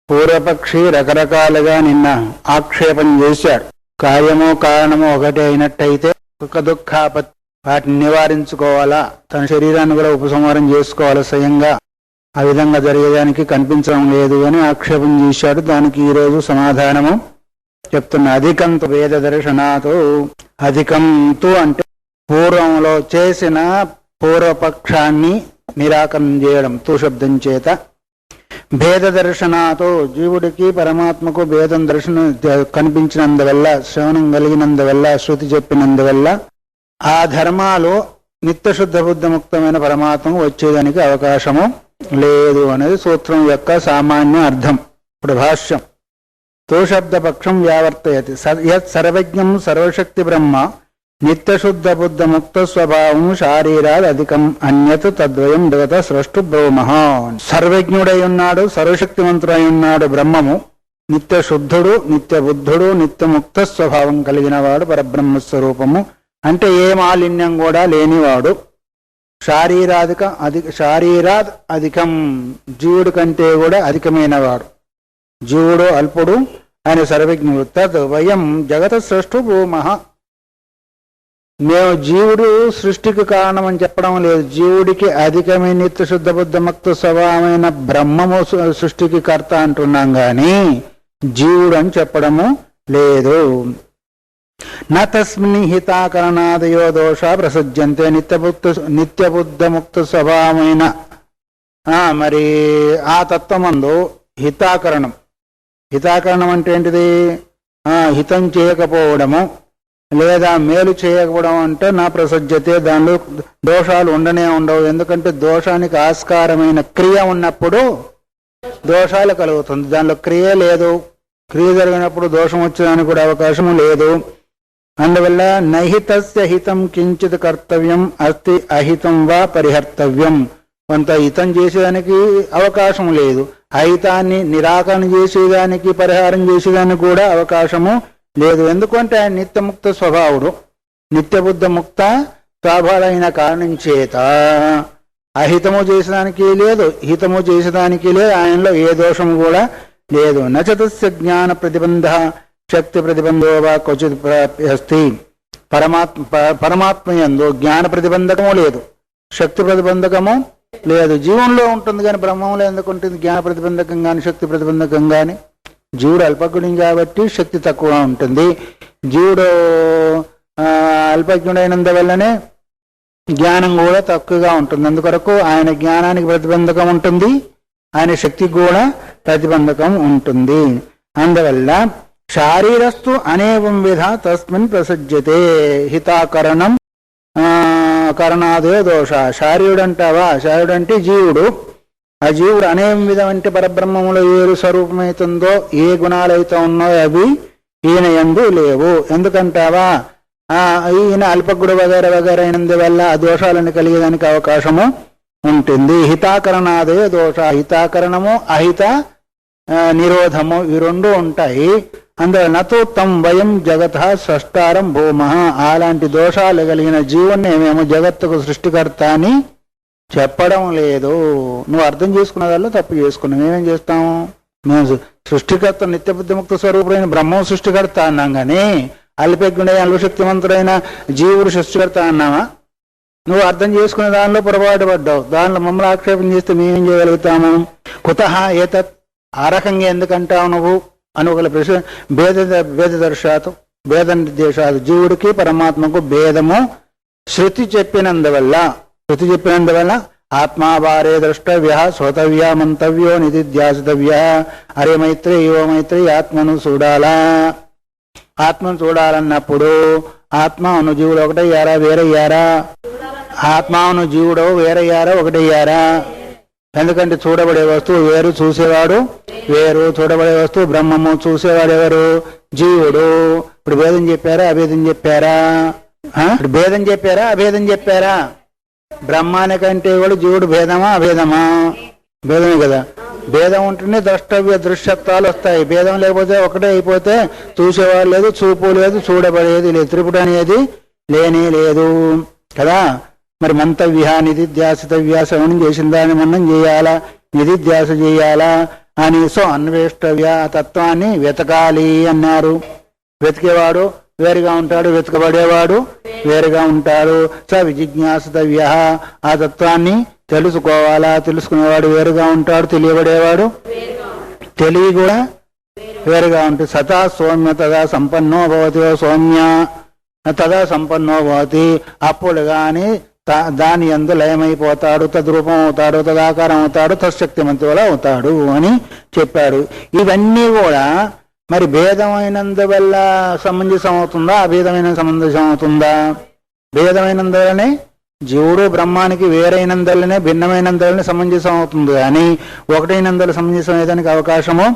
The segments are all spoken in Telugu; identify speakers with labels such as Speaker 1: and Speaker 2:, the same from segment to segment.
Speaker 1: పూర్వపక్షి రకరకాలుగా నిన్న ఆక్షేపం చేశాడు. కార్యము కారణము ఒకటే అయినట్టయితే సుఖ దుఃఖాపత్తి వాటిని నివారించుకోవాలా, తన శరీరాన్ని కూడా ఉపసంహారం చేసుకోవాలా స్వయంగా. ఆ విధంగా జరిగేదానికి కనిపించడం లేదు అని ఆక్షేపం చేశాడు. దానికి ఈరోజు సమాధానము చెప్తున్నా. అధికంతు వేద దర్శనాతో, అధికంతు అంటే పూర్వంలో చేసిన పూర్వపక్షాన్ని నిరాకరణ చేయడం తూ శబ్దం చేత. భేద దర్శనాతో జీవుడికి పరమాత్మకు భేదం దర్శనం కనిపించినందువల్ల, శ్రవణం కలిగినందువల్ల, శృతి చెప్పినందువల్ల ఆ ధర్మాలు నిత్యశుద్ధ బుద్ధముక్తమైన పరమాత్మకు వచ్చేదానికి అవకాశము లేదు అనేది సూత్రం యొక్క సామాన్య అర్థం. ఇప్పుడు భాష్యం. తోశబ్దపక్షం వ్యావర్తయతి యత్ సర్వజ్ఞం సర్వశక్తి బ్రహ్మ నిత్యశుద్ధ బుద్ధ ముక్త స్వభావం శారీరాద్ అధికం అన్యత్ తద్వయం జగత స్రష్టు బ్రహ్మ. సర్వజ్ఞుడై ఉన్నాడు, సర్వశక్తివంతుడై ఉన్నాడు బ్రహ్మము. నిత్యశుద్ధుడు, నిత్య బుద్ధుడు, నిత్యముక్త స్వభావం కలిగిన వాడు పరబ్రహ్మస్వరూపము. అంటే ఏ మాలిన్యం కూడా లేనివాడు. శారీరాద్ అధికం, జీవుడి కంటే కూడా అధికమైన వాడు. జీవుడు అల్పుడు, ఆయన సర్వజ్ఞుడు. తద్ వయం జగత సృష్టు భూమః. మేము జీవుడు సృష్టికి కారణం అని చెప్పడం లేదు. జీవుడికి అధికమైన నిత్యశుద్ధ బుద్ధముక్త స్వభావమైన బ్రహ్మము సృష్టికి కర్త అంటున్నాం కానీ జీవుడు అని చెప్పడము లేదు. నస్మిన్ హితాకరణాదయో దోష ప్రసజ్యంతే. నిత్యబుద్ధముక్త స్వభావమైన మరి ఆ తత్వమందు హితాకరణం. హితాకరణం అంటే ఏంటిది? హితం చేయకపోవడము లేదా మేలు చేయకపోవడం అంటే నా ప్రసజ్యతే. దానిలో దోషాలు ఉండనే ఉండవు. ఎందుకంటే దోషానికి ఆస్కారమైన క్రియ ఉన్నప్పుడు దోషాలు కలుగుతుంది. దానిలో క్రియ లేదు. క్రియ జరిగినప్పుడు దోషం వచ్చేదానికి కూడా అవకాశం లేదు. అందువల్ల నహితస్య హితం కించిత్ కర్తవ్యం అస్తి అహితం వా పరిహర్తవ్యం. కొంత హితం చేసేదానికి అవకాశం లేదు, అహితాన్ని నిరాకరణ చేసేదానికి, పరిహారం చేసేదానికి కూడా అవకాశము లేదు. ఎందుకంటే ఆయన నిత్యముక్త స్వభావుడు, నిత్యబుద్ధ ముక్త స్వభావైన కారణం చేత అహితము చేసేదానికి లేదు, హితము చేసేదానికి లేదు. ఆయనలో ఏ దోషము కూడా లేదు. నచతస్య జ్ఞాన ప్రతిబంధ శక్తి ప్రతిబంధో వా క్వచిత్ అస్తి. పరమాత్మ యందు జ్ఞాన ప్రతిబంధకము లేదు, శక్తి ప్రతిబంధకము లేదు. జీవంలో ఉంటుంది కానీ బ్రహ్మంలో ఎందుకు ఉంటుంది జ్ఞాన ప్రతిబంధకం కానీ శక్తి ప్రతిబంధకం కానీ? జీవుడు అల్పజ్ఞుడు కాబట్టి శక్తి తక్కువ ఉంటుంది. జీవుడు అల్పజ్ఞుడైనందువల్లనే జ్ఞానం కూడా తక్కువగా ఉంటుంది. అందుకొరకు ఆయన జ్ఞానానికి ప్రతిబంధకం ఉంటుంది, ఆయన శక్తికి కూడా ప్రతిబంధకం ఉంటుంది. అందువల్ల శారీరస్తు అనేవం విధ తస్మిన్ ప్రసజ్యతే హితాకరణం కరణాదే దోష. శారీరుడు అంటావా? శారీరుడు అంటే జీవుడు. ఆ జీవుడు అనేక విధం అంటే పరబ్రహ్మములో ఏ స్వరూపమైతుందో, ఏ గుణాలైతే ఉన్నాయో అవి ఈయన యందు లేవు. ఎందుకంటావా? ఈయన అల్పగుడు వగైర వగైర అయినందువల్ల ఆ దోషాలను కలిగేదానికి అవకాశము ఉంటుంది. హితాకరణాదే దోష. హితాకరణము అహిత నిరోధము ఈ రెండు ఉంటాయి. అందువల్ల నతో తం వయం జగత సృష్టారం భూమః. అలాంటి దోషాలు కలిగిన జీవుణ్ణి మేము జగత్తుకు సృష్టికర్త అని చెప్పడం లేదు. నువ్వు అర్థం చేసుకున్న దానిలో తప్పు చేసుకున్నావు. మేమేం చేస్తాము? మేము సృష్టికర్త నిత్యబుద్ధిముక్త స్వరూపుడైన బ్రహ్మం సృష్టికర్త అన్నాం కానీ అల్పజ్ఞుడైన అల్పశక్తిమంతుడైన జీవుడు సృష్టికర్త అన్నామా? నువ్వు అర్థం చేసుకునే దానిలో పొరపాటు పడ్డావు. దానిలో మమ్మల్ని ఆక్షేపం చేస్తే మేమేం చేయగలుగుతాము? కుతః ఏతత్, ఆ రకంగా ఎందుకంటావు నువ్వు అని ఒకళ్ళ ప్రశ్న. భేద దర్శాతు భేద నిర్దేశాలు. జీవుడికి పరమాత్మకు భేదము శృతి చెప్పినందువల్ల ఆత్మావారే ద్రష్టవ్య శ్రోతవ్య మంతవ్యో నిధిధ్యాసితవ్య. అరే మైత్రి యువ మైత్రి, ఆత్మను చూడాలా. ఆత్మను చూడాలన్నప్పుడు ఆత్మను జీవుడు ఒకటయ్యారా వేరయ్యారా? ఆత్మను జీవుడు వేరయ్యారా ఒకటయ్యారా? ఎందుకంటే చూడబడే వస్తువు వేరు, చూసేవాడు వేరు. చూడబడే వస్తువు బ్రహ్మము, చూసేవాడు ఎవరు? జీవుడు. ఇప్పుడు భేదం చెప్పారా అభేదం చెప్పారా? ఇప్పుడు భేదం చెప్పారా అభేదం చెప్పారా? బ్రహ్మానికంటే కూడా జీవుడు భేదమా అభేదమా? భేదమే కదా. భేదం ఉంటేనే ద్రష్టవ్య దృశ్యత్వాలు వస్తాయి. భేదం లేకపోతే ఒకటే అయిపోతే చూసేవాడు లేదు, చూపు లేదు, చూడబడేది లేదు, త్రిపుడు అనేది లేనే లేదు కదా. మరి మంతవ్య నిధిధ్యాసితవ్య, శ్రవణం చేసిన దాన్ని మనం చేయాలా, నిధిధ్యాస చేయాలా. అని. సో అన్వేష్టవ్య తత్వాన్ని వెతకాలి అన్నారు. వెతికేవాడు వేరుగా ఉంటాడు, వెతకబడేవాడు వేరుగా ఉంటాడు. స విజిజ్ఞాసితవ్య ఆ తత్వాన్ని తెలుసుకోవాలా, తెలుసుకునేవాడు వేరుగా ఉంటాడు, తెలియబడేవాడు తెలివి కూడా వేరుగా ఉంటుంది. సతా సౌమ్య తదా సంపన్నో భవతి, సౌమ్య తదా సంపన్నో భవతి, అప్పుడు గాని దాని యందు లయమైపోతాడు, తద్రూపం అవుతాడు, తదాకారం అవుతాడు, తత్శక్తిమంతుడు అవుతాడు అని చెప్పాడు. ఇవన్నీ కూడా మరి భేదమైనందువల్ల సమంజసం అవుతుందా, అభేదమైన సమంజసం అవుతుందా? భేదమైనందువల్లనే జీవుడు బ్రహ్మానికి వేరైనందువల్లనే భిన్నమైనందువల్లనే సమంజసం అవుతుంది కానీ ఒకటైనందువల్ల సమంజసం అయ్యేదానికి అవకాశము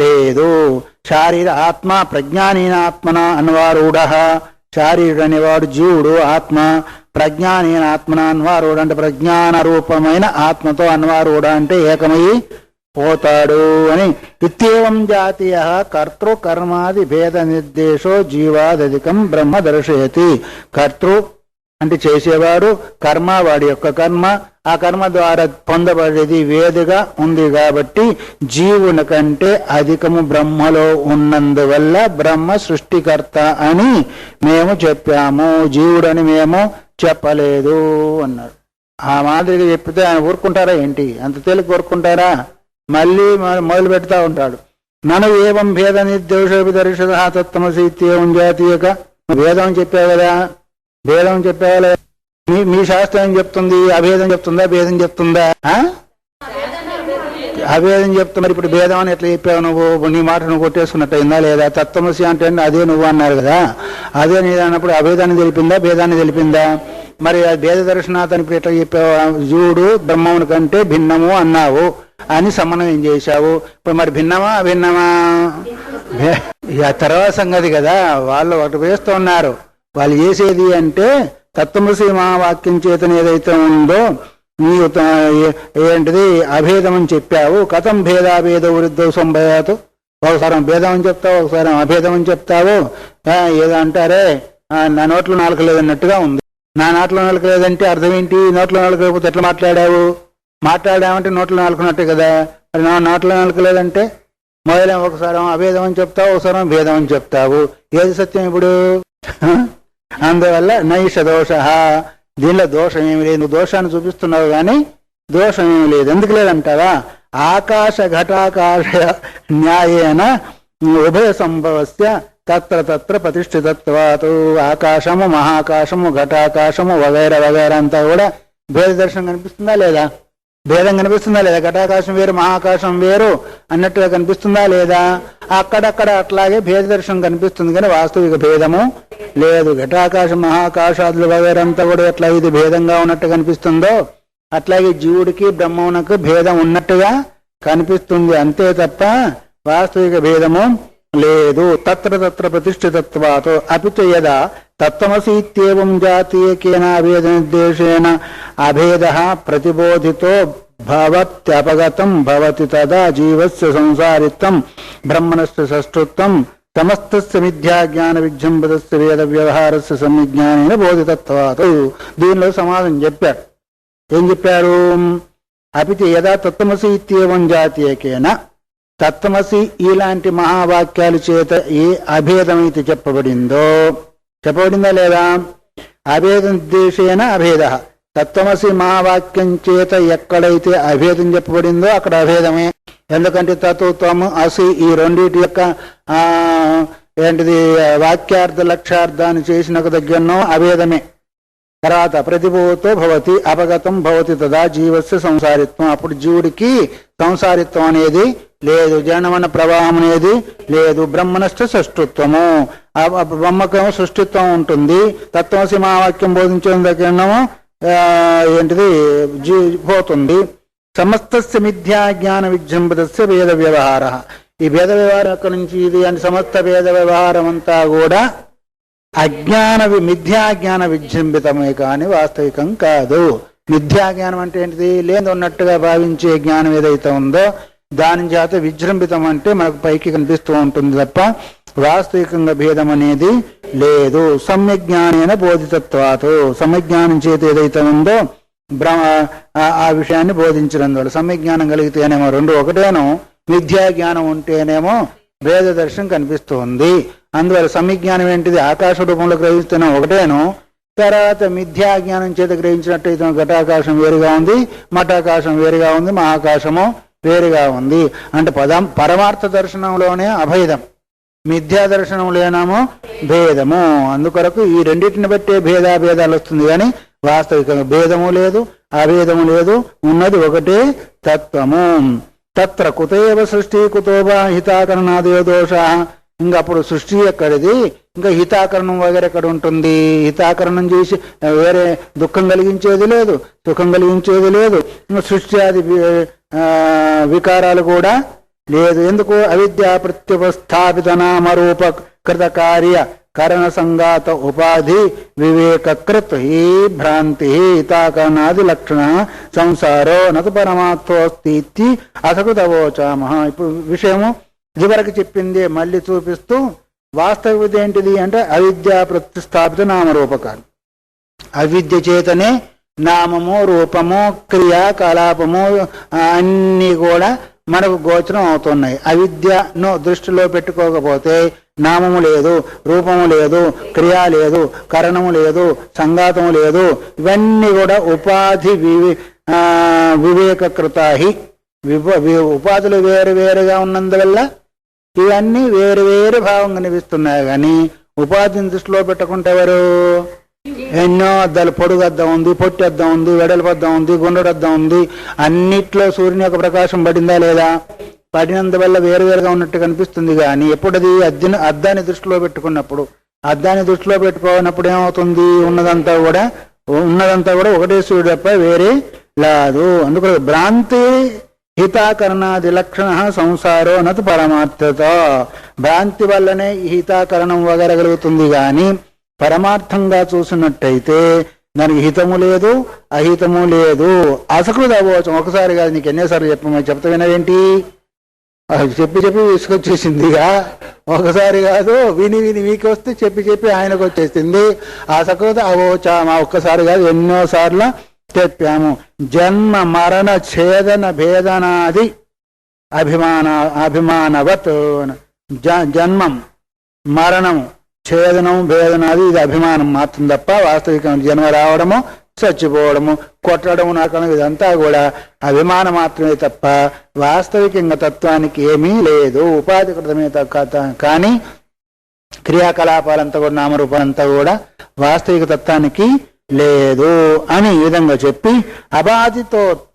Speaker 1: లేదు. శారీర ఆత్మ ప్రజ్ఞానీన ఆత్మన అన్వారూఢ, శారీరుడు అనేవాడు జీవుడు, ఆత్మ ప్రజ్ఞానీన ఆత్మన అన్వారూఢ అంటే ప్రజ్ఞాన రూపమైన ఆత్మతో అన్వారూఢ అంటే ఏకమై పోతాడు అని. ఇత్యేవం జాతీయ కర్తృ కర్మాది భేద నిర్దేశో జీవాదధికం బ్రహ్మ దర్శయతి. కర్తృ అంటే చేసేవాడు, కర్మ వాడి యొక్క కర్మ, ఆ కర్మ ద్వారా పొందబడేది వేదుగా ఉంది కాబట్టి జీవుని కంటే అధికము బ్రహ్మలో ఉన్నందువల్ల బ్రహ్మ సృష్టికర్త అని మేము చెప్పాము, జీవుడని మేము చెప్పలేదు అన్నాడు. ఆ మాదిరిగా చెప్పితే ఆయన ఊరుకుంటారా ఏంటి? అంత తేలిక ఊరుకుంటారా? మళ్ళీ మొదలు పెడతా ఉంటాడు. నను ఏవం భేద నిర్దేశోపి దర్శత తత్వమసి ఇత్యేవం జాతీయక. భేదం చెప్పావు కదా, భేదం చెప్పావా? మీ శాస్త్రం ఏం చెప్తుంది? అభేదం చెప్తుందా, భేదం చెప్తుందా? అభేదం చెప్తున్నా. మరి ఇప్పుడు భేదం అని ఎట్లా చెప్పావు నువ్వు? నీ మాట నువ్వు కొట్టేసుకున్నట్టయిందా లేదా? తత్వమసి అంటే అదే నువ్వు అన్నారు కదా, అదే నేను అన్నప్పుడు అభేదాన్ని తెలిపిందా, భేదాన్ని తెలిపిందా? మరి భేద దర్శనాథ్ అని ఎట్లా చెప్పావు? జీవుడు బ్రహ్మముని కంటే భిన్నము అన్నావు అని సమన్వయం చేశావు. ఇప్పుడు మరి భిన్నమా అభిన్నమా? తర్వాత సంగతి కదా. వాళ్ళు ఒకటి వేస్తూ ఉన్నారు. వాళ్ళు చేసేది అంటే తత్వమసి మహావాక్యం చేతన ఏదైతే ఉందో నీవు ఏంటిది అభేదం అని చెప్పావు. కథం భేదాభేద వృద్ధ సంభయాతు. ఒకసారి భేదం అని చెప్తావు, ఒకసారి అభేదం అని చెప్తావు. ఏదో అంటారే నా నోట్లో నాలుక లేదన్నట్టుగా ఉంది. నా నోట్లో నాలుక లేదంటే అర్థం ఏంటి? నోట్లో నాలుక లేకపోతే ఎట్లా మాట్లాడావు? మాట్లాడామంటే నోట్లో నాలుకున్నట్టే కదా. మరి నా నోట్లో నాలుక లేదంటే మొదలే ఒకసారి అభేదం అని చెప్తావు, ఒకసారి భేదం అని చెప్తావు. ఏది సత్యం ఇప్పుడు? అందువల్ల నైష దోష, దీనిలో దోషం ఏమి లేదు. నువ్వు దోషాన్ని చూపిస్తున్నావు కానీ దోషం ఏమి లేదు. ఎందుకు లేదంటావా? ఆకాశ ఘటాకాశ న్యాయేన ఉభయ సంభవస్య తత్ర తత్ర ప్రతిష్ఠితత్వాత్. ఆకాశము, మహాకాశము, ఘటాకాశము వగైరా వగైరా అంతా కూడా భేద దర్శనం కనిపిస్తుందా లేదా? భేదం కనిపిస్తుందా లేదా? ఘటాకాశం వేరు, మహాకాశం వేరు అన్నట్టుగా కనిపిస్తుందా లేదా? అక్కడక్కడ అట్లాగే భేద దర్శనం కనిపిస్తుంది కానీ వాస్తవిక భేదము లేదు. ఘటాకాశం, మహాకాశాదులు వగైరంతా కూడా ఎట్లా ఇది భేదంగా ఉన్నట్టు కనిపిస్తుందో అట్లాగే జీవుడికి బ్రహ్మమునకు భేదం ఉన్నట్టుగా కనిపిస్తుంది, అంతే తప్ప వాస్తవిక భేదము లేదు. తత్ర తత్ర ప్రతిష్ఠితత్వాత్ అపిచ యదా తత్వమసి ఇత్యేవం జాతీయకేన అభేద నిర్దేశేన అభేదః ప్రతిబోధితో భవత్యపగతం భవతి తదా జీవస్య సంసారిత్వం బ్రహ్మణస్య సృష్టత్వం సమస్తస్య మిథ్యా జ్ఞాన విజృంభితస్య వేద వ్యవహారస్య సమ్యజ్ఞానేన బోధితత్వాత్. దీనిలో సమాధానం చెప్పారు. ఏం చెప్పారు? అపిచ యదా తత్వమసి ఇత్యేవం జాతీయకేన, తత్వమసి ఇలాంటి మహావాక్యాలు చేత ఏ అభేదమైతే చెప్పబడిందా లేదా? అభేద నిర్దేశేన అభేద. తత్వమసి మహావాక్యం చేత ఎక్కడైతే అభేదం చెప్పబడిందో అక్కడ అభేదమే. ఎందుకంటే తత్వం అసి ఈ రెండింటి యొక్క ఏంటిది వాక్యార్థ లక్ష్యార్థాన్ని చేసిన దగ్గరనో అభేదమే. తర్వాత ప్రతిభూతో భవతి అపగతం భవతి తదా జీవస్య సంసారిత్వం. అప్పుడు జీవుడికి సంసారిత్వం అనేది లేదు, జనమన ప్రవాహం అనేది లేదు. బ్రహ్మనష్ట సృష్టిత్వము, బ్రహ్మకేమో సృష్టిత్వం ఉంటుంది. తత్వమసి మహావాక్యం బోధించడం దగ్గరనేమో ఏంటిది పోతుంది. సమస్తస్య మిథ్యా జ్ఞాన విజృంభితస్య వేద వ్యవహార. ఈ భేద వ్యవహారం ఎక్కడి నుంచి ఇది అంటే సమస్త భేద వ్యవహారం అంతా కూడా మిథ్యాజ్ఞాన విజృంభితమే కానీ వాస్తవికం కాదు. మిథ్యాజ్ఞానం అంటే ఏంటిది? లేదు ఉన్నట్టుగా భావించే జ్ఞానం ఏదైతే ఉందో దాని చేత విజృంభితం అంటే మనకు పైకి కనిపిస్తూ ఉంటుంది తప్ప వాస్తవికంగా భేదం అనేది లేదు. సమ్యజ్ఞానేన బోధితత్వాత్. సమ్యజ్ఞానం చేత ఏదైతే ఉందో ఆ విషయాన్ని బోధించడం ద్వారా సమ్యజ్ఞానం కలిగితేనేమో రెండు ఒకటేనో మిథ్యా జ్ఞానం ఉంటేనేమో భేద దర్శనం కనిపిస్తుంది. అందువల్ల సమ్యజ్ఞానం ఏంటిది? ఆకాశ రూపంలో గ్రహిస్తున్న ఒకటేను. తర్వాత మిథ్యా జ్ఞానం చేత గ్రహించినట్టయితే ఘటాకాశం వేరుగా ఉంది, మఠాకాశం వేరుగా ఉంది, మహాకాశము వేరుగా ఉంది. అంటే పరమార్థ దర్శనంలోనే అభేదం, మిథ్యా దర్శనంలోనేమో భేదము. అందుకొరకు ఈ రెండింటిని బట్టే భేదాభేదాలు వస్తుంది, కానీ వాస్తవికంగా భేదము లేదు, అభేదము లేదు, ఉన్నది ఒకటే తత్వము. తత్ర కుతేవ సృష్టి కుతోబా హితాకరణాదయో దోష. ఇంకా అప్పుడు సృష్టి ఎక్కడిది, ఇంకా హితాకరణం వగేరే ఎక్కడ ఉంటుంది? హితాకరణం చేసి వేరే దుఃఖం కలిగించేది లేదు, సుఖం కలిగించేది లేదు, సృష్టి ఆది వికారాలు కూడా లేదు. ఎందుకు? అవిద్యా ప్రత్యుపస్థాపిత నామరూప కృత కార్య కరణ సంగాత ఉపాధి వివేకృత్ ఈ భ్రాంతి హితాకరణాది లక్షణ సంసారో నతు పరమాత్మోస్తి అసకృతవోచామః. ఇప్పుడు విషయము ఇదివరకు చెప్పింది మళ్ళీ చూపిస్తూ, వాస్తవికత ఏంటిది అంటే అవిద్యా ప్రతిస్థాపిత నామరూపకాలు. అవిద్య చేతనే నామము, రూపము, క్రియాకలాపము అన్నీ కూడా మనకు గోచరం అవుతున్నాయి. అవిద్యను దృష్టిలో పెట్టుకోకపోతే నామము లేదు, రూపము లేదు, క్రియ లేదు, కరణము లేదు, సంఘాతము లేదు. ఇవన్నీ కూడా ఉపాధి వివేకృతాహి. ఉపాధులు వేరు వేరుగా ఉన్నందువల్ల ఇవన్నీ వేరు వేరు భావం కనిపిస్తున్నాయి. కానీ ఉపాధిని దృష్టిలో పెట్టుకుంటే ఎవరు? ఎన్నో అద్దాలు, పొడుగు అద్దం ఉంది, పొట్టి అద్దం ఉంది, వెడల్పు అద్దం ఉంది, గుండ్రటి అద్దం ఉంది. అన్నిట్లో సూర్యుని యొక్క ప్రకాశం పడిందా లేదా? పడినందువల్ల వేరువేరుగా ఉన్నట్టు కనిపిస్తుంది. కానీ ఎప్పుడది అద్దాన్ని దృష్టిలో పెట్టుకున్నప్పుడు, అద్దాన్ని దృష్టిలో పెట్టుకోనప్పుడు ఏమవుతుంది? ఉన్నదంతా కూడా ఒకటే సూర్యుడు తప్ప వేరే లేదు. అందుకు భ్రాంతి హితాకరణాది లక్షణ సంసారో నతు పరమార్థత. భ్రాంతి వల్లనే ఈ హితాకరణం వగరగలుగుతుంది. కానీ పరమార్థంగా చూసినట్టయితే దానికి హితము లేదు, అహితము లేదు. అసకృత అవ్వచ్చు. ఒకసారి కాదు, నీకు ఎన్నిసార్లు చెప్తా వినవేంటి? చెప్పి విసుకొచ్చేసిందిగా. ఒకసారి కాదు, విని మీకు వస్తే చెప్పి ఆయనకు వచ్చేసింది. అసకృత అవోచామా. ఒక్కసారి కాదు, ఎన్నోసార్లు చెప్పాము. జన్మ మరణ ఛేదన భేదనాది అభిమానవత్. జన్మం, మరణము, ఛేదనం, భేదనాది ఇది అభిమానం మాత్రం తప్ప వాస్తవికంగా జన్మ రావడము, చచ్చిపోవడము, కొట్టడము, నరకడం ఇదంతా కూడా అభిమానం మాత్రమే తప్ప వాస్తవికంగా తత్వానికి ఏమీ లేదు. ఉపాధికృతమే కానీ క్రియాకలాపాలంతా కూడా, నామరూపాలంతా కూడా వాస్తవిక తత్వానికి లేదు అని ఈ విధంగా చెప్పి,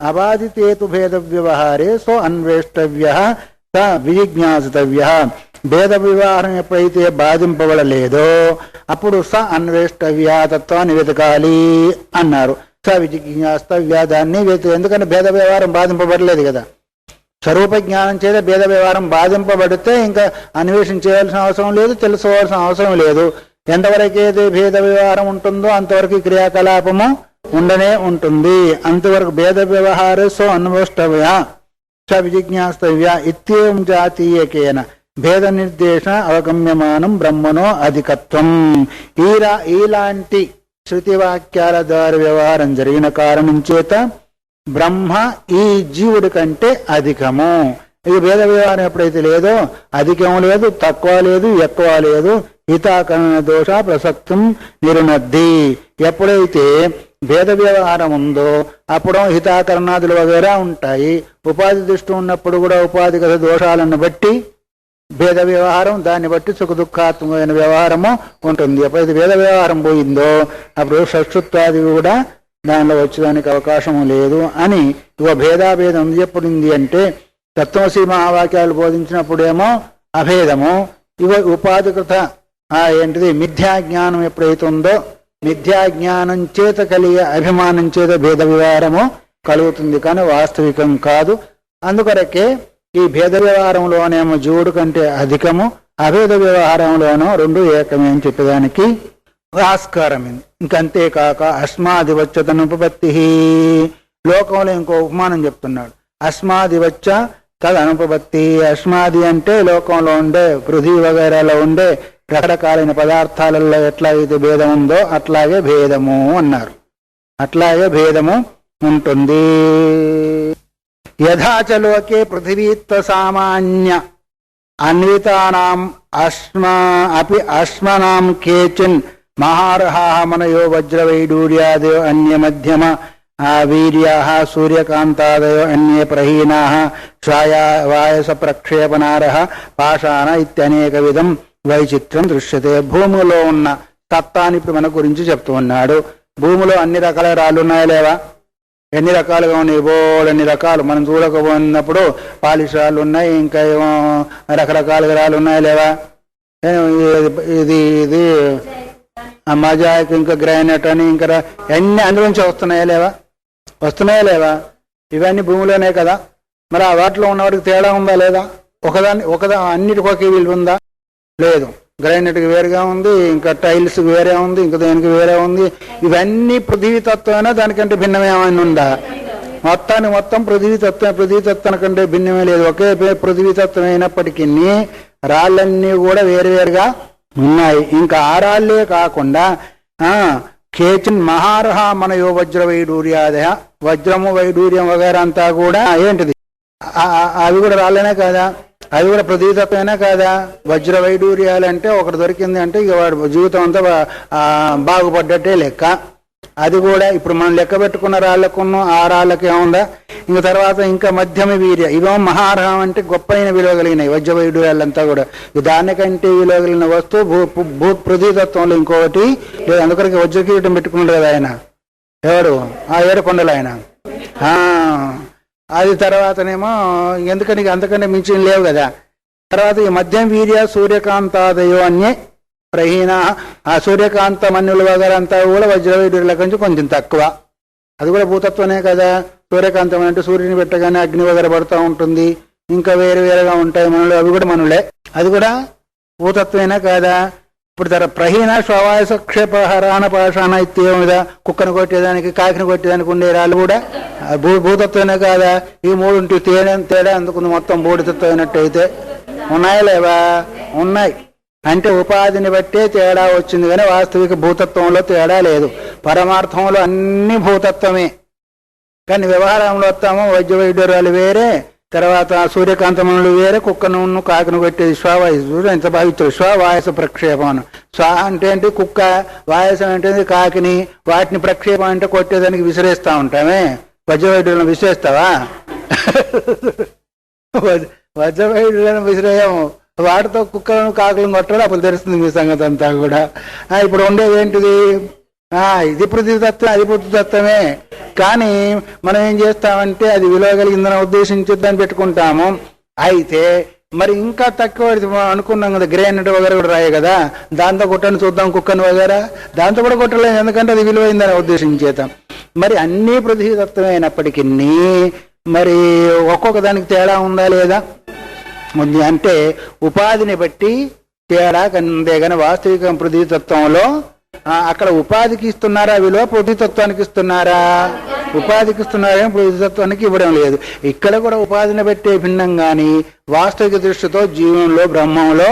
Speaker 1: అబాధితేతు భేద వ్యవహారే సో అన్వేష్టవ్య స విజిజ్ఞాసితవ్య. భేద వ్యవహారం ఎప్పుడైతే బాధింపబడలేదో అప్పుడు స అన్వేష్టవ్య, తత్వాన్ని వెతకాలి అన్నారు. స విజిజ్ఞాసితవ్య, దాన్ని ఎందుకంటే భేద వ్యవహారం బాధింపబడలేదు కదా. స్వరూప జ్ఞానం చేత భేద వ్యవహారం బాధింపబడితే ఇంకా అన్వేషణ చేయాల్సిన అవసరం లేదు, తెలుసుకోవాల్సిన అవసరం లేదు. ఎంతవరకైతే భేద వ్యవహారం ఉంటుందో అంతవరకు క్రియాకలాపము ఉండనే ఉంటుంది. అంతవరకు భేద వ్యవహార సో అన్వేష్టవ్య స విజిజ్ఞాస్తవ్య ఇత్యేవం జాతీయకేన భేద నిర్దేశ అవగమ్యమానం బ్రహ్మణో అధికత్వం. ఇలాంటి శృతి వాక్యాల ద్వారా వ్యవహారం జరిగిన కారణం చేత బ్రహ్మ ఈ జీవుడి కంటే అధికము. ఇక భేద వ్యవహారం ఎప్పుడైతే లేదో అధికం లేదు, తక్కువ లేదు, ఎక్కువ లేదు. హితాకరణ దోష ప్రసక్తం నిరునద్ది. ఎప్పుడైతే భేద వ్యవహారం ఉందో అప్పుడు హితాకరణాదులు వగేరా ఉంటాయి. ఉపాధి దృష్టి ఉన్నప్పుడు కూడా ఉపాధిగత దోషాలను బట్టి భేద వ్యవహారం, దాన్ని బట్టి సుఖ దుఃఖాత్మకమైన వ్యవహారము ఉంటుంది. ఎప్పుడైతే భేద వ్యవహారం పోయిందో అప్పుడు షష్ఠుత్వాది కూడా దానిలో వచ్చేదానికి అవకాశం లేదు అని భేదాభేదం ఎప్పుడుంది అంటే తత్వమసి మహావాక్యాలు బోధించినప్పుడేమో అభేదము. ఉపాధికృత ఏంటిది మిథ్యాజ్ఞానం ఎప్పుడైతే ఉందో మిథ్యాజ్ఞానం చేత కలిగే అభిమానం చేత భేద వ్యవహారము కలుగుతుంది, కానీ వాస్తవికం కాదు. అందుకొరకే ఈ భేద వ్యవహారంలోనేమో జీవుడు కంటే అధికము, అభేద వ్యవహారంలోనూ రెండు ఏకమే అని చెప్పేదానికి ఆస్కారం. ఇంకంతేకాక అస్మాదివచ్చతనుపపత్తి. లోకంలో ఇంకో ఉపమానం చెప్తున్నాడు. అస్మాదివచ్చ తదనుపపత్తి. అస్మాది అంటే లోకంలో ఉండే పృథ్వీ వగైరాలో ఉండే రకరకాలైన పదార్థాలలో ఎట్లాగైతే భేదం ఉందో అట్లాగే భేదము అన్నారు. అట్లాగే భేదము ఉంటుంది. యథాచలోకే పృథివీత్వ సామాన్య అన్వితానాం అశ్మనాం కేచిన్ మహార్హాః మనయో వజ్రవైడూర్యాదయో అన్యమధ్యమ వీర్యాః సూర్యకాంతాదయో అన్యే ప్రహీనాః వాయస ప్రక్షేపణారః పాషాణ ఇత్యనేక విధం వైచిత్రం దృశ్యతే. భూమిలో ఉన్న తత్వాన్ని ఇప్పుడు మన గురించి చెప్తూ ఉన్నాడు. భూమిలో అన్ని రకాల రాళ్ళు ఉన్నాయా లేవా? ఎన్ని రకాలుగా ఉన్నాయి? బోడన్ని రకాలు. మనం చూడకపోయినప్పుడు పాలిష్ రాళ్ళు ఉన్నాయి, ఇంకా ఏమో రకరకాలుగా రాళ్ళు ఉన్నాయా లేవా? ఇది ఇది మజాక్, ఇంకా గ్రానైట్ అని, ఇంకా అన్ని అందులోంచి వస్తున్నాయా లేవా? వస్తున్నాయా లేవా? ఇవన్నీ భూమిలోనే కదా. మరి ఆ వాటిలో ఉన్నవాడికి తేడా ఉందా లేదా? అన్నిటికి ఒకే విలువ ఉందా? లేదు. గ్రానైట్కి వేరుగా ఉంది, ఇంకా టైల్స్ వేరే ఉంది, ఇంకా దానికి వేరే ఉంది. ఇవన్నీ పృథివీ తత్వమైనా దానికంటే భిన్నమేమైనా ఉందా? మొత్తం పృథివీ తత్వం కంటే భిన్నమే లేదు. ఒకే పృథివీ తత్వం అయినప్పటికీ రాళ్ళన్నీ కూడా వేరువేరుగా ఉన్నాయి. ఇంకా ఆ రాళ్లే కాకుండా కేచిన్ మహార్హ మనయో వజ్ర వైడూర్యాదయ, వజ్రము వైడూర్యం వగైరా అంతా కూడా ఏంటిది? అవి కూడా రాళ్ళనే కాదా? అవి కూడా పృథ్వీతత్వమైనా కాదా? వజ్ర వైడూర్యాలు అంటే ఒకటి దొరికింది అంటే ఇక వాడు జీవితం అంతా బాగుపడ్డట్టే లెక్క. అది కూడా ఇప్పుడు మనం లెక్క పెట్టుకున్న రాళ్లకున్న ఆ రాళ్ళకి ఏముందా? ఇంక తర్వాత ఇంకా మధ్యమ వీర్య, ఇవేమో మహార్హం అంటే గొప్పైన విలువ కలిగినాయి వజ్ర వైడూర్యాలంతా కూడా. దానికంటే విలువ కలిగిన వస్తువు పృథ్వీతత్వంలో ఇంకొకటి లేదు. అందుకరికి వజ్రకీటం పెట్టుకున్నాడు కదా ఆయన, ఎవరు? ఆ ఏడుకొండలు ఆయన. అది తర్వాతనేమో ఎందుకని అంతకంటే మించిన లేవు కదా. తర్వాత ఈ మధ్యం వీర్య సూర్యకాంతాదయో అన్యే ప్రహీన, ఆ సూర్యకాంత మన్యుల వగైరా అంతా కూడా వజ్రవైడూర్యాల కొంచెం కొంచెం తక్కువ. అది కూడా భూతత్వమే కదా. సూర్యకాంతం అంటే సూర్యుని పెట్టగానే అగ్ని వగైరా పడుతూ ఉంటుంది, ఇంకా వేరుగా ఉంటాయి మనులు, అవి కూడా మనులే. అది కూడా భూతత్వమేనా కాదా? ఇప్పుడు ప్రహీన స్వవాయస క్షేపహరాణ పాషాణ ఇత్యేం మీద కుక్కను కొట్టేదానికి కాకిని కొట్టేదానికి ఉండే రాళ్ళు కూడా భూతత్వమే కాదా? ఈ మూడు తేడా అందుకుంది. మొత్తం బూడితత్వం అయినట్టయితే ఉన్నాయా లేవా? ఉన్నాయి. అంటే ఉపాధిని బట్టే తేడా వచ్చింది కానీ వాస్తవిక భూతత్వంలో తేడా లేదు. పరమార్థంలో అన్ని భూతత్వమే. కానీ వ్యవహారంలో వస్తామో వజ్ర వైడూర్యాలు వేరే, తర్వాత సూర్యకాంతమనులు వేరే, కుక్కను కాకిను కొట్టేది శ్వావాయసు. ఎంత భావించారు శ్వావాయస ప్రక్షేపం. శ్వా అంటే ఏంటి? కుక్క. వాయసం అంటే కాకిని. వాటిని ప్రక్షేపం అంటే కొట్టేదానికి విసిరేస్తా ఉంటామే. వజ్రవైడూర్యాలను విసిరేస్తావా? వజ్రవైడూర్యాలను విసిరేయము. వాటితో కుక్కలను కాకులను కొట్టడం అప్పుడు తెలుస్తుంది మీ సంగతి అంతా కూడా. ఇప్పుడు ఉండేది ఏంటిది? ఇది పృథ్వీతత్వం, అది పృథ్వీతత్వమే. కానీ మనం ఏం చేస్తామంటే అది విలువ కలిగిందని ఉద్దేశించి దాన్ని పెట్టుకుంటాము. అయితే మరి ఇంకా తక్కువ అనుకున్నాం కదా, గ్రానైట్ వగైరా కూడా రాయి కదా, దాంతో కొట్టని చూద్దాం కుక్కను వగైరా, దాంతో కూడా కొట్టలేదు. ఎందుకంటే అది విలువైందని ఉద్దేశించేతాం. మరి అన్నీ పృథ్వీతత్వమే అయినప్పటికీ మరి ఒక్కొక్క దానికి తేడా ఉందా లేదా? ఉంది. అంటే ఉపాధిని బట్టి తేడా కందే కానీ వాస్తవిక పృథ్వీతత్వంలో అక్కడ ఉపాధికి ఇస్తున్నారా విలువ, పృథ్వీతత్వానికి ఇస్తున్నారా? ఉపాధికి ఇస్తున్నారా, పృథ్వీతత్వానికి ఇవ్వడం లేదు. ఇక్కడ కూడా ఉపాధిని బట్టే భిన్నం కానీ వాస్తవిక దృష్టితో జీవంలో బ్రహ్మంలో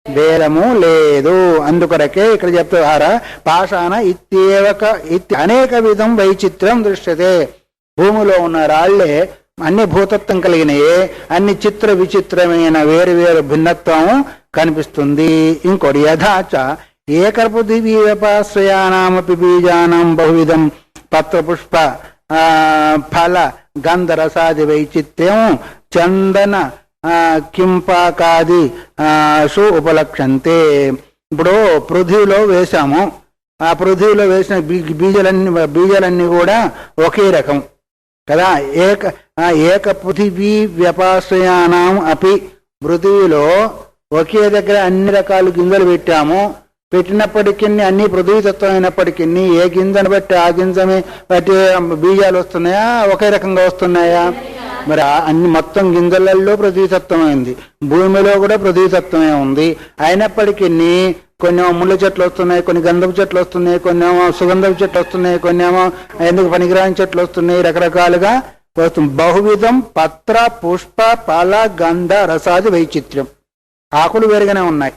Speaker 1: భేదము లేదు. అందుకొరకే ఇక్కడ చెప్తారా పాషాణ అనేక విధం వైచిత్రం దృశ్యతే. భూమిలో ఉన్న రాళ్లే అన్ని భూతత్వం కలిగినయే, అన్ని చిత్ర విచిత్రమైన వేరు వేరు భిన్నత్వం కనిపిస్తుంది. ఇంకోటి యథాచ ఏకపృథివీ వ్యపాశ్రయానామపి బీజానాం బహువిధం పత్రపుష్ప ఫల గంధరసాది వైచిత్ర్యం చందన కింపాకాది షు ఉపలక్షంతే. ఇప్పుడు పృథ్వీలో వేశాము, ఆ పృథ్వీలో వేసిన బీజాలన్నీ కూడా ఒకే రకం కదా. ఏక పృథివీ వ్యపాశ్రయానాం అపి, పృథ్వీలో ఒకే దగ్గర అన్ని రకాల గింజలు పెట్టినప్పటికీ అన్ని పృథ్వీతత్వం అయినప్పటికీ ఏ గింజను బట్టి ఆ గింజని బట్టి బీజాలు వస్తున్నాయా, ఒకే రకంగా వస్తున్నాయా? మరి అన్ని మొత్తం గింజలలో పృథ్వీతత్వం అయింది, భూమిలో కూడా పృథ్వీతత్వమే ఉంది. అయినప్పటికీ కొన్ని ముళ్ళ చెట్లు వస్తున్నాయి, కొన్ని గంధపు చెట్లు వస్తున్నాయి, కొన్ని సుగంధపు చెట్లు వస్తున్నాయి, కొన్ని ఎందుకు పనికిరాని చెట్లు వస్తున్నాయి, రకరకాలుగా వస్తుంది. బహువిధం పత్ర పుష్ప ఫల గంధ రసాది వైచిత్ర్యం. ఆకులు వేరుగానే ఉన్నాయి,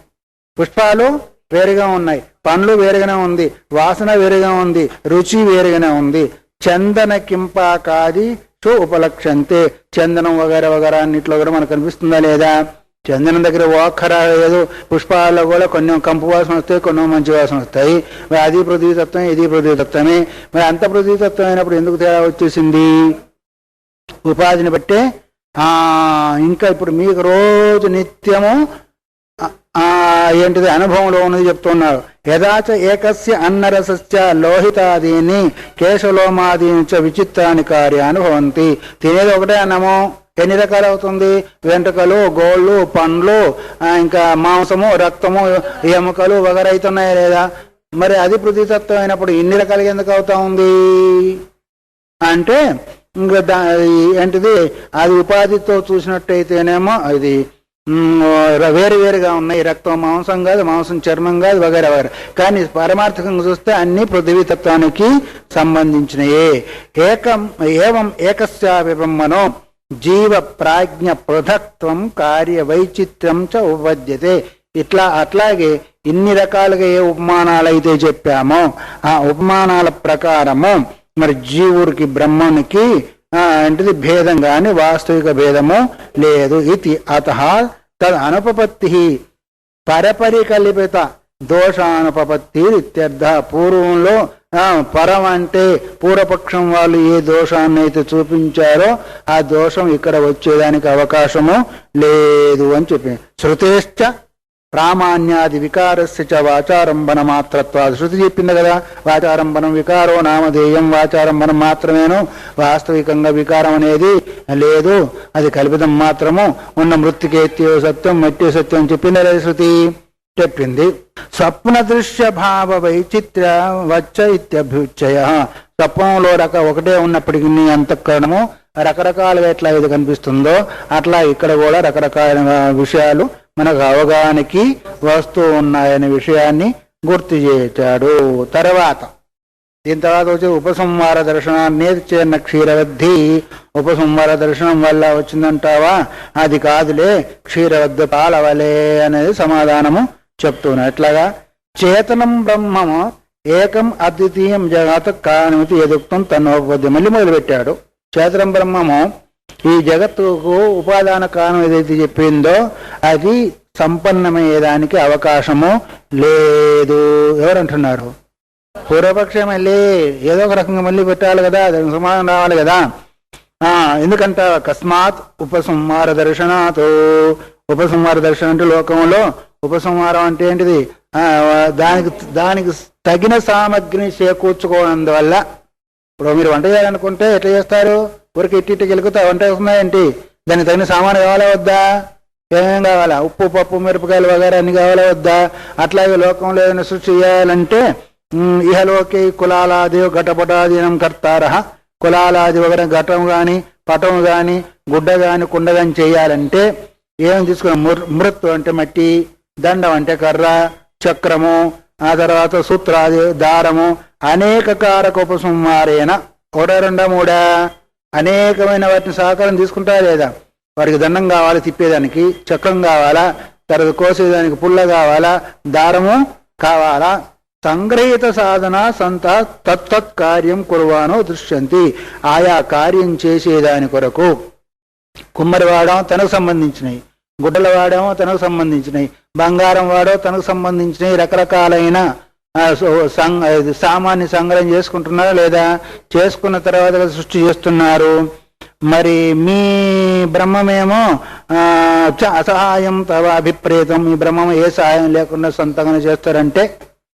Speaker 1: పుష్పాలు వేరుగా ఉన్నాయి, పండ్లు వేరుగానే ఉంది, వాసన వేరుగా ఉంది, రుచి వేరుగానే ఉంది. చందన కింపాకాది ఉపలక్ష్యంతే. చందనం వగైరా వగైరా అన్నిట్లో కూడా మనకు కనిపిస్తుందా లేదా? చందనం దగ్గర ఓఖరా లేదు, పుష్పాల్లో కూడా కొన్ని కంపు వాసన వస్తాయి, కొన్ని మంచి వాసన వస్తాయి. మరి అది పృథ్వీతత్వం, ఇది పృథ్వీతత్వమే. మరి అంత పృథ్వీతత్వం అయినప్పుడు ఎందుకు తేడా వచ్చేసింది? ఉపాధిని బట్టే. ఇంకా ఇప్పుడు మీకు రోజు నిత్యము ఏంటిది అనుభవంలో ఉన్నది చెప్తున్నారు. యదాచ ఏకస్య అన్నరసస్య లోహితాదీని కేశలోమాదీని చ విచిత్రాన్ని కార్యాన్ని భవంతి. తినేది ఒకటే అన్నము, ఎన్ని రకాలు అవుతుంది? వెంట్రుకలు, గోళ్ళు, పండ్లు, ఇంకా మాంసము, రక్తము, ఎముకలు వగైరా అవుతున్నాయా లేదా? మరి అది పృథ్వీతత్వం అయినప్పుడు ఇన్ని రకాలుగా ఎందుకు అవుతా ఉంది అంటే ఇంకా ఏంటిది అది ఉపాధితో చూసినట్టయితేనేమో అది వేరువేరుగా ఉన్నాయి. రక్తం మాంసం కాదు, మాంసం చర్మం కాదు, వగైరా వగైరా. కానీ పారమార్థికంగా చూస్తే అన్ని పృథ్వీతత్వానికి సంబంధించినయే. ఏవం ఏకస్యాపి బ్రహ్మణో జీవ ప్రాజ్ఞ పృథక్త్వం కార్య వైచిత్ర్యం చ ఉపపద్యతే. అట్లాగే ఇన్ని రకాలుగా ఏ ఉపమానాలు అయితే చెప్పామో ఆ ఉపమానాల ప్రకారము మరి జీవుడికి బ్రహ్మనికి అంటే భేదం కానీ వాస్తవిక భేదము లేదు. ఇది అతః తద్ అనుపపత్తి పరపరికల్పిత దోషానుపపత్తి ఇత్యర్థ. పూర్వంలో పరం అంటే పూర్వపక్షం వాళ్ళు ఏ దోషాన్ని అయితే చూపించారో ఆ దోషం ఇక్కడ వచ్చేదానికి అవకాశము లేదు అని చెప్పి. శృతేశ్చ ప్రామాణ్యాది వికారస్య చ వాచారంభన మాత్రత్వాది. శృతి చెప్పింది కదా, వాచారంభనం వికారో నామధేయం. వాచారంభనం మాత్రమేను, వాస్తవికంగా వికారం అనేది లేదు, అది కల్పితం మాత్రము. ఉన్న మృత్తికేత్యో సత్యం మట్యో సత్యం అని చెప్పింది లేదా శృతి? చెప్పింది. స్వప్న దృశ్య భావ వైచిత్ర్య వచ్చ ఇత్యభ్యుచ్చయ. స్వప్నంలో ఒకటే ఉన్నప్పటికీ అంతఃకరణము రకరకాలుగా ఎట్లా ఇది కనిపిస్తుందో అట్లా ఇక్కడ కూడా రకరకాల విషయాలు మనకు అవగాహనకి వస్తూ ఉన్నాయనే విషయాన్ని గుర్తు చేశాడు. దీని తర్వాత వచ్చి ఉపసంహార దర్శనాన్ని చేరిన క్షీరవద్ధి. ఉపసంహార దర్శనం వల్ల వచ్చిందంటావా? అది కాదులే, క్షీరవద్ధి పాలవలే అనేది సమాధానము చెప్తున్నా. ఎట్లాగా? చేతనం బ్రహ్మము ఏకం అద్వితీయం జగత్ కారణమితి ఎదుక్తం తన్నోపద్య. మళ్ళీ మొదలుపెట్టాడు. చేతనం బ్రహ్మము ఈ జగత్తుకు ఉపాదాన కారణం ఏదైతే చెప్పిందో అది సంపన్నమయ్యేదానికి అవకాశము లేదు. ఎవరంటున్నారు? పూర్వపక్షం మళ్ళీ ఏదో ఒక రకంగా మళ్ళీ పెట్టాలి కదా, దానికి సమాధానం రావాలి కదా. ఎందుకంట అకస్మాత్ ఉపసంహార దర్శనాతో. ఉపసంహార దర్శనం అంటే లోకంలో ఉపసంహారం అంటే ఏంటిది? దానికి తగిన సామగ్రిని చేకూర్చుకోవడం వల్ల. ఇప్పుడు మీరు వంట చేయాలనుకుంటే ఎట్లా చేస్తారు? ఊరికి ఇట్టి గెలుకుతా వంట వస్తున్నాయంటి, దానికి తగిన సామాను కావాలా వద్దా? ఏమేం కావాలా? ఉప్పు, పప్పు, మిరపకాయలు వగైరా అన్ని కావాలా వద్దా? అట్లాగే లోకంలో ఏదైనా సృష్టి చేయాలంటే ఇహలోకి కులాలాది ఘటపటాదీనం కర్తార. కులాలాది వగైరా ఘటం కానీ పటం కానీ గుడ్డ కానీ కుండ కానీ చేయాలంటే ఏమేమి తీసుకున్నాం? మృత్తు అంటే మట్టి, దండం అంటే కర్ర, చక్రము, ఆ తర్వాత సూత్రాది దారము, అనేక కారక ఉపసంహారేణ. ఒకటా రెండా మూడా అనేకమైన వాటిని సహకారం తీసుకుంటారా లేదా? వారికి దండం కావాలి తిప్పేదానికి, చక్రం కావాలా, తర్వాత కోసేదానికి పుల్ల కావాలా, దారము కావాలా. సంగ్రహిత సాధన సంత తత్తత్ కార్యం కుర్వానో దృశ్యంతి. ఆయా కార్యం చేసేదాని కొరకు కుమ్మరి వాడడం తనకు సంబంధించినవి, గుడ్డలు వాడేమో తనకు సంబంధించినవి, బంగారం వాడో తనకు సంబంధించినవి, రకరకాలైన సామాన్ని సంగ్రహం చేసుకుంటున్నారా లేదా? చేసుకున్న తర్వాత సృష్టి చేస్తున్నారు. మరి మీ బ్రహ్మమేమో అసహాయం తవ అభిప్రేతం. మీ బ్రహ్మం ఏ సహాయం లేకుండా సొంతంగా చేస్తారంటే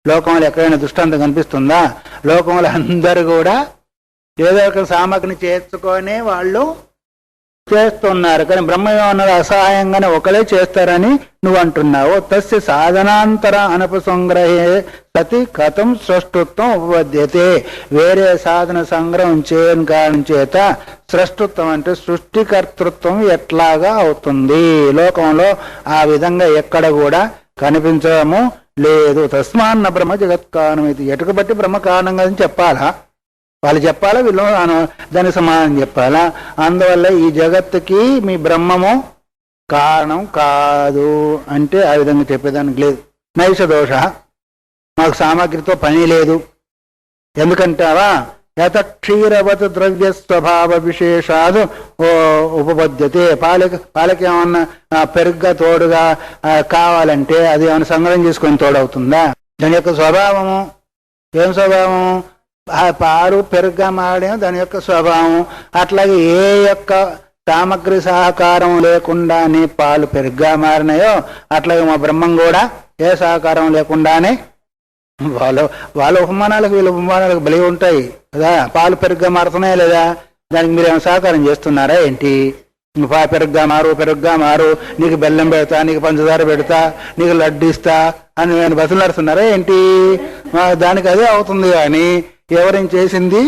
Speaker 1: లోకంలో ఎక్కడైనా దృష్టాంతం కనిపిస్తుందా? లోకంలో అందరూ కూడా ఏదో ఒక సామగ్రిని చేర్చుకొని వాళ్ళు చేస్తున్నారు. కానీ బ్రహ్మ ఏమన్నారు? అసహాయంగానే ఒకలే చేస్తారని నువ్వు అంటున్నావు. తస్య సాధనాంతర అనుపసంగ్రహే సతి కథం సృష్టుత్వం ఉపపద్యతే. వేరే సాధన సంగ్రహం చేయని కారణం చేత సృష్టుత్వం అంటే సృష్టికర్తృత్వం ఎట్లాగా అవుతుంది? లోకంలో ఆ విధంగా ఎక్కడ కూడా కనిపించడము లేదు. తస్మాన్న బ్రహ్మ జగత్కారణం. ఇది ఎటుకు బట్టి బ్రహ్మ కారణంగా అని చెప్పాలా? వాళ్ళు చెప్పాలా? వీళ్ళు దానికి సమాధానం చెప్పాలా? అందువల్ల ఈ జగత్తుకి మీ బ్రహ్మము కారణం కాదు అంటే ఆ విధంగా చెప్పేదానికి లేదు. నైష దోష, మాకు సామగ్రితో పని లేదు. ఎందుకంటావా? యత క్షీరవత్ ద్రవ్య స్వభావ విశేషాలు ఉపపద్యతే. పాలకి ఏమన్నా పెరుగ్గా తోడుగా కావాలంటే అది ఏమైనా సంగ్రహం చేసుకొని తోడవుతుందా? దాని యొక్క స్వభావము ఏం స్వభావము? పాలు పెరుగ్గా మారడం దాని యొక్క స్వభావం. అట్లాగే ఏ యొక్క సామగ్రి సహకారం లేకుండానే పాలు పెరుగ్గా మారినాయో అట్లాగే మా బ్రహ్మం కూడా ఏ సహకారం లేకుండానే వాళ్ళ ఉపమానాలకు వీళ్ళ ఉపమానాలకు బలి ఉంటాయి కదా. పాలు పెరుగ్గా మారుతున్నాయా లేదా? దానికి మీరు ఏమైనా సహకారం చేస్తున్నారా ఏంటి? పెరుగ్గా మారు, నీకు బెల్లం పెడతా, నీకు పంచదార పెడతా, నీకు లడ్డు ఇస్తా అని నేను బతులాడుతున్నారా ఏంటి? దానికి అదే అవుతుంది కానీ ఎవరేం చేసింది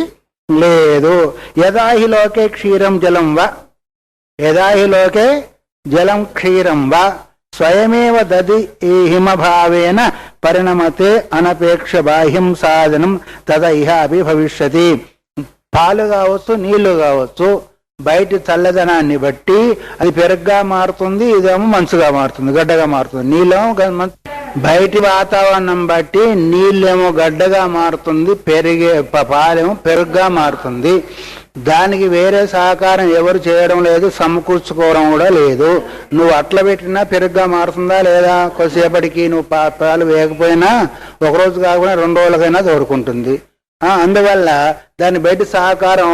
Speaker 1: లేదు. యదాహి లోకే క్షీరం జలం వా, యదాహి లోకే జలం క్షీరం వా స్వయమేవ దది హిమభావేన పరిణమతే అనపేక్ష బాహ్యం సాధనం తద ఇహ అభిభవిష్యతి. పాలు కావచ్చు, నీళ్లు కావచ్చు, బయటి చల్లదనాన్ని బట్టి అది పెరుగ్గా మారుతుంది, ఇదేమో మంచుగా మారుతుంది, గడ్డగా మారుతుంది. నీళ్ళేమో బయటి వాతావరణం బట్టి నీళ్ళేమో గడ్డగా మారుతుంది, పాలేమో పెరుగ్గా మారుతుంది. దానికి వేరే సహకారం ఎవరు చేయడం లేదు, సమకూర్చుకోవడం కూడా లేదు. నువ్వు అట్లా పెట్టినా పెరుగ్గా మారుతుందా లేదా? కొద్దిసేపటికి నువ్వు పాలు వేయకపోయినా ఒకరోజు కాకుండా 2 రోజులకైనా తోడుకుంటుంది. అందువల్ల దాని బయట సహకారం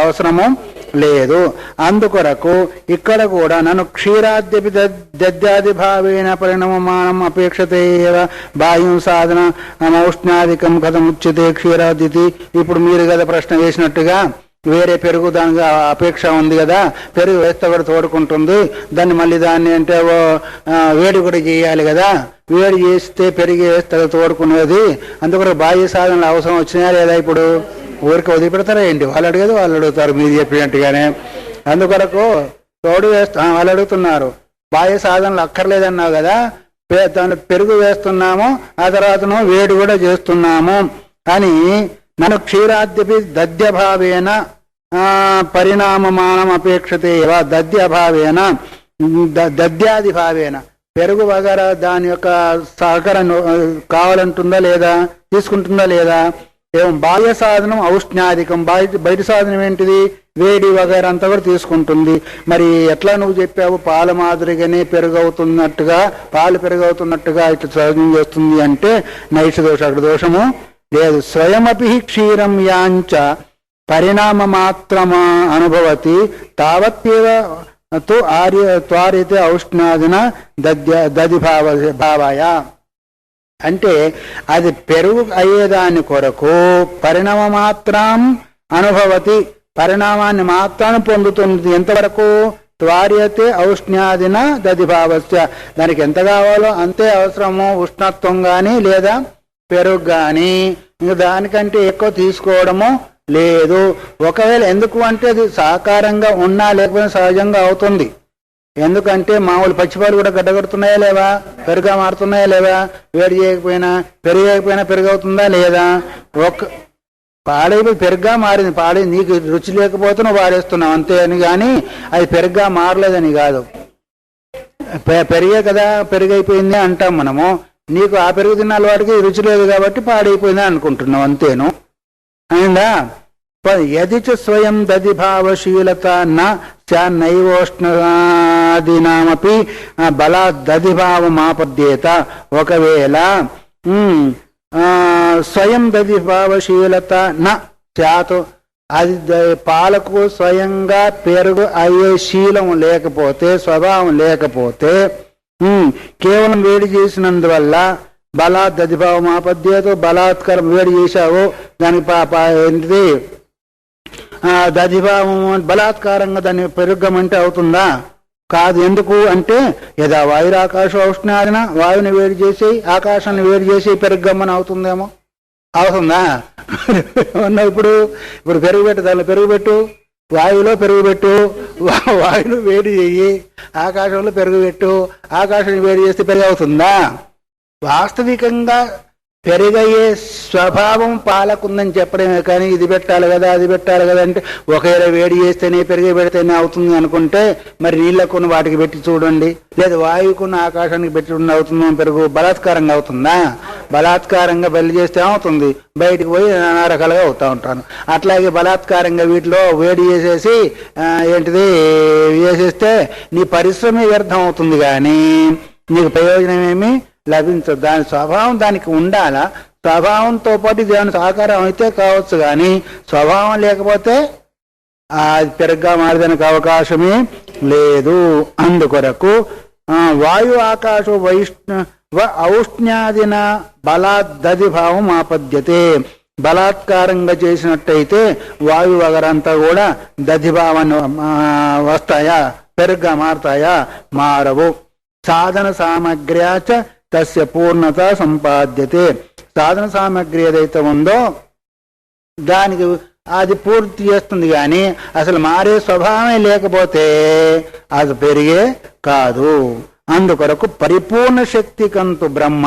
Speaker 1: అవసరము లేదు. అందుకొరకు ఇక్కడ కూడా నన్ను క్షీరాద్యపి దద్యాది భావేన పరిణమమానం అపేక్షతే బాహ్యం సాధన ఔష్ణాదికం కథముచ్యతే క్షీరాద్యతి. ఇప్పుడు మీరు కదా ప్రశ్న వేసినట్టుగా వేరే పెరుగు దానికి అపేక్ష ఉంది కదా, పెరుగు వేస్తే కూడా తోడుకుంటుంది, దాన్ని మళ్ళీ దాన్ని అంటే వేడి కూడా చేయాలి కదా, వేడి చేస్తే పెరిగి వేస్తే తోడుకునేది. అందుకొరకు బాహ్య సాధనలు అవసరం వచ్చినాయా లేదా? ఇప్పుడు ఊరికి వదిలిపెడతారా ఏంటి? వాళ్ళు అడిగేది వాళ్ళు అడుగుతారు మీరు చెప్పినట్టుగానే. అందుకొరకు తోడు వాళ్ళు అడుగుతున్నారు. బాహ్య సాధనలు అక్కర్లేదన్నావు కదా, పెరుగు వేస్తున్నాము, ఆ తర్వాతను వేడి కూడా చేస్తున్నాము అని నన్ను క్షీరాద్యపి దద్యభావేన పరిణామమానం అపేక్షతే. దద్యభావేన దద్యాది భావేన పెరుగు వగర దాని యొక్క సహకారం కావాలంటుందా లేదా, తీసుకుంటుందా లేదా? ఏం బాహ్య సాధనం ఔష్ణ్యాధికం, బయట సాధనం ఏంటిది? వేడి వగైరా అంతా కూడా తీసుకుంటుంది. మరి ఎట్లా నువ్వు చెప్పావు పాల మాదిరిగానే పెరుగవుతున్నట్టుగా, పాలు పెరుగవుతున్నట్టుగా ఇట్లా సాధనం చేస్తుంది అంటే నైష దోష, అక్కడ దోషము లేదు. స్వయమపి క్షీరం యాంచ పరిణామ మాత్రమా అనుభవతి తావత్యేవ త్వార్యతే ఔష్ణాదిన దది భావాయ. అంటే అది పెరుగు అయ్యేదాని కొరకు పరిణామ మాత్రం అనుభవతి, పరిణామాన్ని మాత్రాన్ని పొందుతుంది. ఎంతవరకు? త్వార్యతే ఔష్ణ్యాదిన దదిభావస్య, దానికి ఎంత కావాలో అంతే అవసరము, ఉష్ణత్వం కానీ లేదా పెరుగు కానీ. ఇంకా దానికంటే ఎక్కువ తీసుకోవడము లేదు. ఒకవేళ ఎందుకు అంటే అది సహకారంగా ఉన్నా లేకపోయినా సహజంగా అవుతుంది. ఎందుకంటే మామూలు పచ్చిపాలు కూడా గడ్డగడుతున్నాయా లేవా, పెరుగా మారుతున్నాయా లేవా? వేడి చేయకపోయినా పెరుగకపోయినా పెరుగవుతుందా లేదా? పాడైపోయి పెరుగ్గా మారింది, పాడి నీకు రుచి లేకపోతే నువ్వు పాడేస్తున్నావు అంతే అని, కానీ అది పెరుగ్గా మారలేదని కాదు. పెరిగే కదా పెరుగైపోయింది అంటాం మనము. నీకు ఆ పెరుగు తిన్న వాడికి రుచి లేదు కాబట్టి పాడైపోయింది అనుకుంటున్నావు అంతేను. అయిందా? యదిచ స్వయం దదిభావశీలత నైవోష్ణాదినామపి బలా దదిభావమాపద్యేత. ఒకవేళ స్వయం దదిభావశీలత నాత్, అది పాలకు స్వయంగా పెరుగు అయ్యే శీలం లేకపోతే, స్వభావం లేకపోతే, కేవలం వేడి చేసినందువల్ల బలా దదిభావం ఆపద్యేతో, బలాత్కారం వేడి చేశావు దానికి ఏంటిది దదిభావం, బలాత్కారంగా దాన్ని పెరుగమంటే అవుతుందా? కాదు. ఎందుకు అంటే యదా వాయురాకాశ ఔష్ణాదిన, వాయుని వేడి చేసి ఆకాశాన్ని వేడి చేసి పెరుగమ్మని అవుతుందేమో. అవుతుందా? ఇప్పుడు పెరుగు పెట్టు, దానిలో పెరుగు పెట్టు, వాయువులో పెరుగు పెట్టు, వాయువును వేడి చెయ్యి, ఆకాశంలో పెరుగు పెట్టు, ఆకాశాన్ని వేడి చేస్తే పెరుగు అవుతుందా? వాస్తవికంగా పెరుగయ్యే స్వభావం పాలకుందని చెప్పడమే కానీ ఇది పెట్టాలి కదా అది పెట్టాలి కదా అంటే ఒకవేళ వేడి చేస్తేనే పెరుగు పెడితేనే అవుతుంది అనుకుంటే మరి నీళ్ళకున్న వాటికి పెట్టి చూడండి, లేదా వాయువుకున్న ఆకాశానికి పెట్టి అవుతుందో పెరుగు బలాత్కారంగా అవుతుందా? బలాత్కారంగా బలి చేస్తే అవుతుంది, బయటకు పోయి నానా రకాలుగా అవుతూ ఉంటాను. అట్లాగే బలాత్కారంగా వీటిలో వేడి చేసేసి ఏంటిది చేసేస్తే నీ పరిశ్రమ వ్యర్థం అవుతుంది కానీ నీకు ప్రయోజనం ఏమి లభించదు. దాని స్వభావం దానికి ఉండాలా, స్వభావంతో పాటు దాని సహకారం అయితే కావచ్చు కానీ స్వభావం లేకపోతే అది పెరుగ్గా మారడానికి అవకాశమే లేదు. అందుకొరకు వాయు ఆకాశ ఔష్ణ్యాదిన బలాద్దధిభావం ఆపద్యతే. బలాత్కారంగా చేసినట్టయితే వాయువు వగరంతా కూడా దధిభావాన్ని వస్తాయా, పెరుగ్గా మారతాయా? మారవు. సాధన సామగ్ర్యాచ తస్య పూర్ణత సంపాద్యతే. సాధన సామగ్రి ఏదైతే ఉందో దానికి అది పూర్తి చేస్తుంది కానీ అసలు మారే స్వభావమే లేకపోతే అది పెరిగే కాదు. అందుకొరకు పరిపూర్ణ శక్తి కంతు బ్రహ్మ,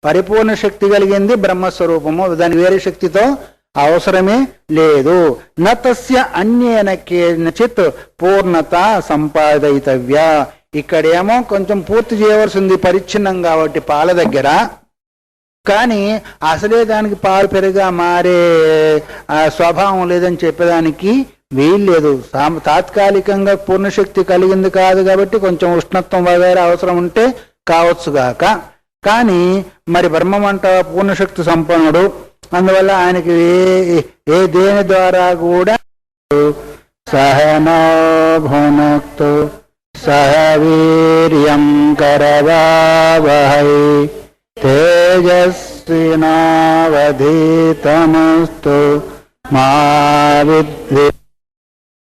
Speaker 1: పరిపూర్ణ శక్తి కలిగింది బ్రహ్మస్వరూపము, దానికి వేరే శక్తితో అవసరమే లేదు. నతస్య అన్యేన కేనచిత్ పూర్ణత సంపాదయితవ్య. ఇక్కడేమో కొంచెం పూర్తి చేయవలసింది పరిచ్ఛిన్నం కాబట్టి పాల దగ్గర, కానీ అసలే దానికి పాలు పెరుగా మారే స్వభావం లేదని చెప్పేదానికి వీల్లేదు. తాత్కాలికంగా పూర్ణశక్తి కలిగింది కాదు కాబట్టి కొంచెం ఉష్ణత్వం వగైరా అవసరం ఉంటే కావచ్చుగాక, కానీ మరి బ్రహ్మమంట పూర్ణశక్తి సంపన్నుడు, అందువల్ల ఆయనకి ఏ దేని ద్వారా కూడా సహనో భునక్తు సహ వీర్యం కరవావహై తేజస్వినావధీతమస్తు మా విద్విషావహై.